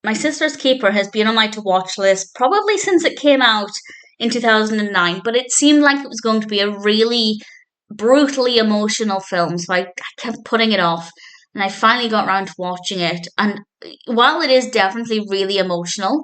My Sister's Keeper has been on my to-watch list probably since it came out in 2009, but it seemed like it was going to be a really brutally emotional film, so I kept putting it off. And I finally got around to watching it. And while it is definitely really emotional,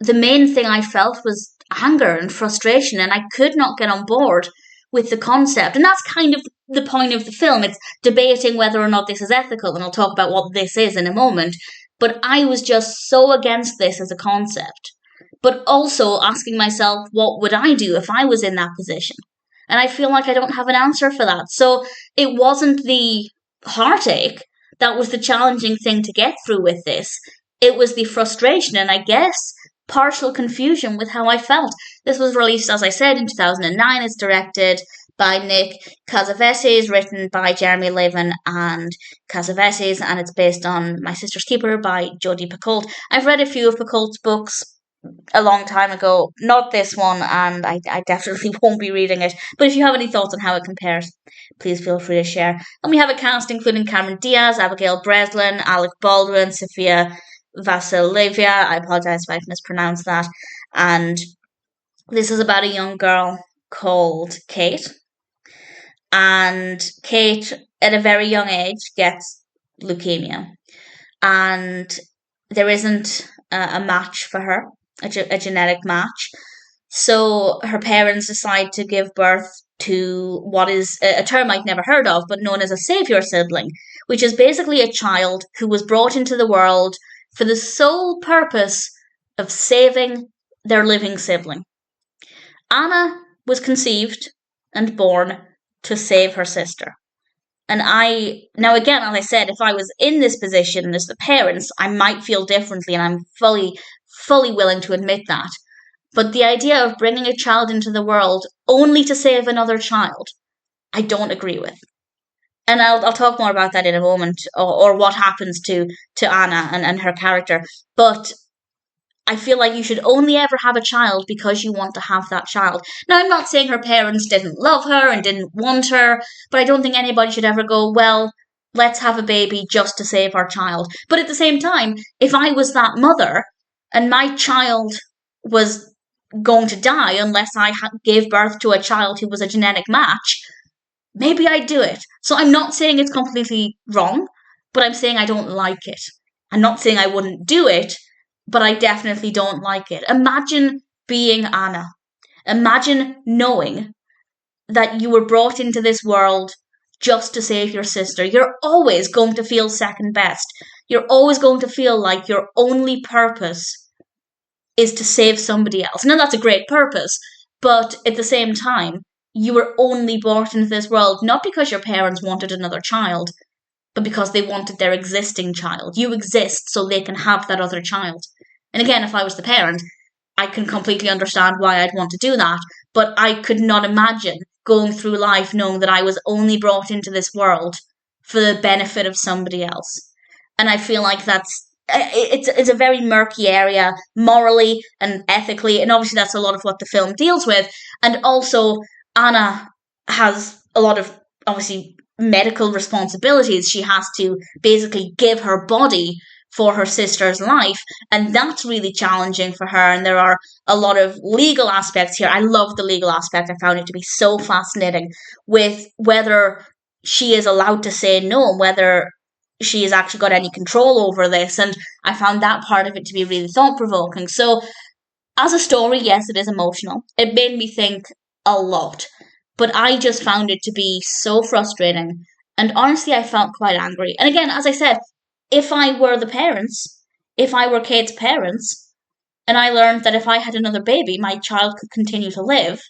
the main thing I felt was anger and frustration, and I could not get on board with the concept. And that's kind of the point of the film. It's debating whether or not this is ethical, and I'll talk about what this is in a moment. But I was just so against this as a concept. But also asking myself, what would I do if I was in that position? And I feel like I don't have an answer for that. So it wasn't the heartache that was the challenging thing to get through with this. It was the frustration, and I guess partial confusion with how I felt. This was released, as I said, in 2009. It's directed by Nick Cassavetes, written by Jeremy Leven and Cassavetes, and it's based on My Sister's Keeper by Jodi Picoult. I've read a few of Picoult's books a long time ago, not this one, and I definitely won't be reading it. But if you have any thoughts on how it compares, please feel free to share. And we have a cast including Cameron Diaz, Abigail Breslin, Alec Baldwin, Sofia, Vassilieva. I apologize if I've mispronounced that. And this is about a young girl called Kate. And Kate, at a very young age, gets leukemia. And there isn't a match for her, a genetic match. So her parents decide to give birth to what is a term I'd never heard of, but known as a savior sibling, which is basically a child who was brought into the world for the sole purpose of saving their living sibling. Anna was conceived and born to save her sister. And now again, as I said, if I was in this position as the parents, I might feel differently, and I'm fully willing to admit that. But the idea of bringing a child into the world only to save another child, I don't agree with. And I'll talk more about that in a moment, or what happens to Anna and her character. But I feel like you should only ever have a child because you want to have that child. Now, I'm not saying her parents didn't love her and didn't want her, but I don't think anybody should ever go, well, let's have a baby just to save our child. But at the same time, if I was that mother and my child was going to die unless I gave birth to a child who was a genetic match, maybe I'd do it. So I'm not saying it's completely wrong, but I'm saying I don't like it. I'm not saying I wouldn't do it, but I definitely don't like it. Imagine being Anna. Imagine knowing that you were brought into this world just to save your sister. You're always going to feel second best. You're always going to feel like your only purpose is to save somebody else. Now, that's a great purpose, but at the same time, you were only brought into this world not because your parents wanted another child, but because they wanted their existing child. You exist so they can have that other child. And again, if I was the parent, I can completely understand why I'd want to do that, but I could not imagine going through life knowing that I was only brought into this world for the benefit of somebody else. And I feel like it's a very murky area, morally and ethically, and obviously that's a lot of what the film deals with. And also, Anna has a lot of, obviously, medical responsibilities. She has to basically give her body for her sister's life, and that's really challenging for her. And there are a lot of legal aspects here. I love the legal aspect. I found it to be so fascinating, with whether she is allowed to say no, and whether she has actually got any control over this. And I found that part of it to be really thought-provoking. So as a story, yes, it is emotional. It made me think a lot, but I just found it to be so frustrating, and honestly I felt quite angry. And again, as I said, if I were the parents, if I were Kate's parents, and I learned that if I had another baby, my child could continue to live,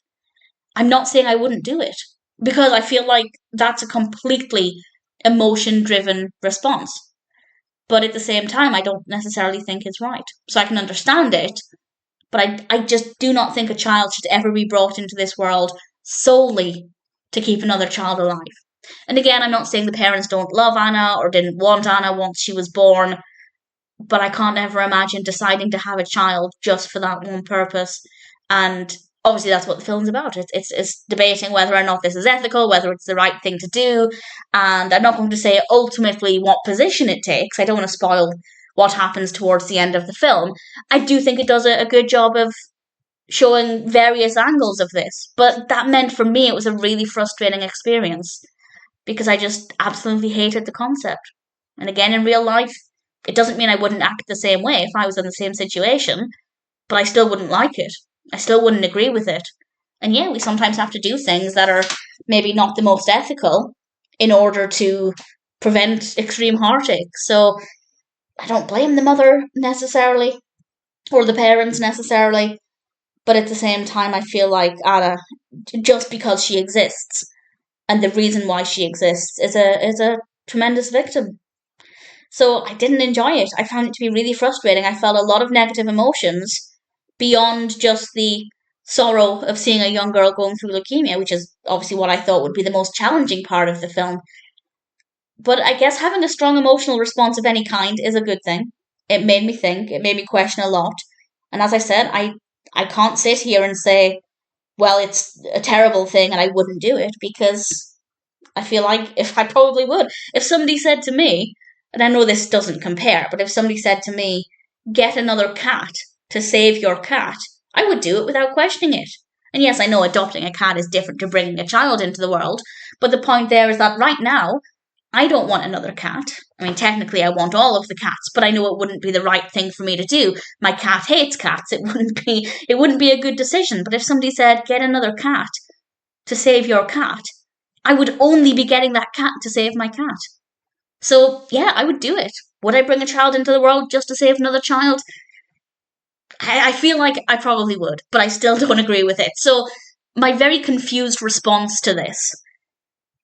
I'm not saying I wouldn't do it, because I feel like that's a completely emotion-driven response. But at the same time, I don't necessarily think it's right. So I can understand it, but I just do not think a child should ever be brought into this world solely to keep another child alive. And again, I'm not saying the parents don't love Anna or didn't want Anna once she was born, but I can't ever imagine deciding to have a child just for that one purpose. And obviously that's what the film's about. It's debating whether or not this is ethical, whether it's the right thing to do. And I'm not going to say ultimately what position it takes. I don't want to spoil what happens towards the end of the film. I do think it does a good job of showing various angles of this, but that meant for me it was a really frustrating experience because I just absolutely hated the concept. And again, in real life, it doesn't mean I wouldn't act the same way if I was in the same situation, but I still wouldn't like it. I still wouldn't agree with it. And yeah, we sometimes have to do things that are maybe not the most ethical in order to prevent extreme heartache. So I don't blame the mother necessarily or the parents necessarily, but at the same time, I feel like Anna, just because she exists and the reason why she exists, is a tremendous victim. So I didn't enjoy it. I found it to be really frustrating. I felt a lot of negative emotions beyond just the sorrow of seeing a young girl going through leukemia, which is obviously what I thought would be the most challenging part of the film. But I guess having a strong emotional response of any kind is a good thing. It made me think, it made me question a lot. And as I said, I can't sit here and say, well, it's a terrible thing and I wouldn't do it, because I feel like if I probably would. If somebody said to me, and I know this doesn't compare, but if somebody said to me, get another cat to save your cat, I would do it without questioning it. And yes, I know adopting a cat is different to bringing a child into the world, but the point there is that right now, I don't want another cat. I mean, technically, I want all of the cats, but I know it wouldn't be the right thing for me to do. My cat hates cats. It wouldn't be a good decision. But if somebody said, get another cat to save your cat, I would only be getting that cat to save my cat. So, yeah, I would do it. Would I bring a child into the world just to save another child? I feel like I probably would, but I still don't agree with it. So, my very confused response to this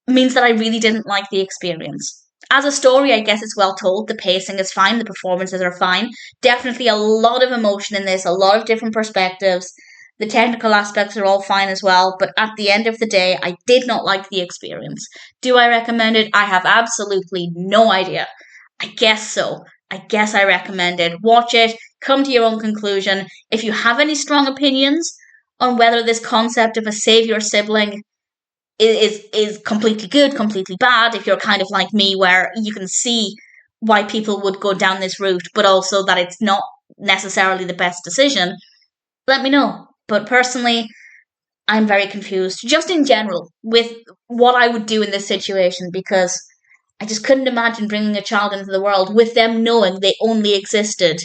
means that I really didn't like the experience. As a story, I guess it's well told. The pacing is fine. The performances are fine. Definitely a lot of emotion in this, a lot of different perspectives. The technical aspects are all fine as well. But at the end of the day, I did not like the experience. Do I recommend it? I have absolutely no idea. I guess so. I guess I recommend it. Watch it. Come to your own conclusion. If you have any strong opinions on whether this concept of a savior sibling is completely good, completely bad, if you're kind of like me where you can see why people would go down this route, but also that it's not necessarily the best decision, let me know. But personally, I'm very confused, just in general, with what I would do in this situation, because I just couldn't imagine bringing a child into the world with them knowing they only existed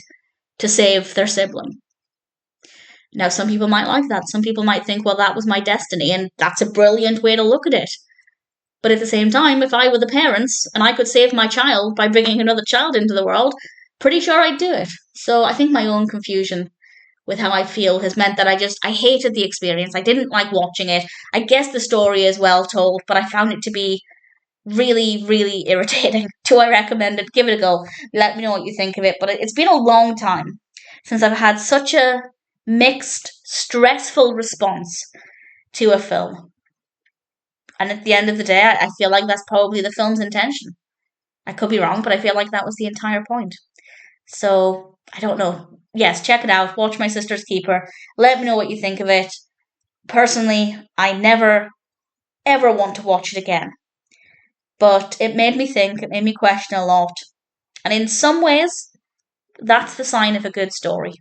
to save their sibling. Now, some people might like that. Some people might think, well, that was my destiny, and that's a brilliant way to look at it. But at the same time, if I were the parents and I could save my child by bringing another child into the world, pretty sure I'd do it. So I think my own confusion with how I feel has meant that I hated the experience. I didn't like watching it. I guess the story is well told, but I found it to be really, really irritating. Do I recommend it? Give it a go. Let me know what you think of it. But it's been a long time since I've had such a mixed, stressful response to a film. And at the end of the day, I feel like that's probably the film's intention. I could be wrong, but I feel like that was the entire point. So, I don't know. Yes, check it out. Watch My Sister's Keeper. Let me know what you think of it. Personally, I never, ever want to watch it again. But it made me think, it made me question a lot. And in some ways, that's the sign of a good story.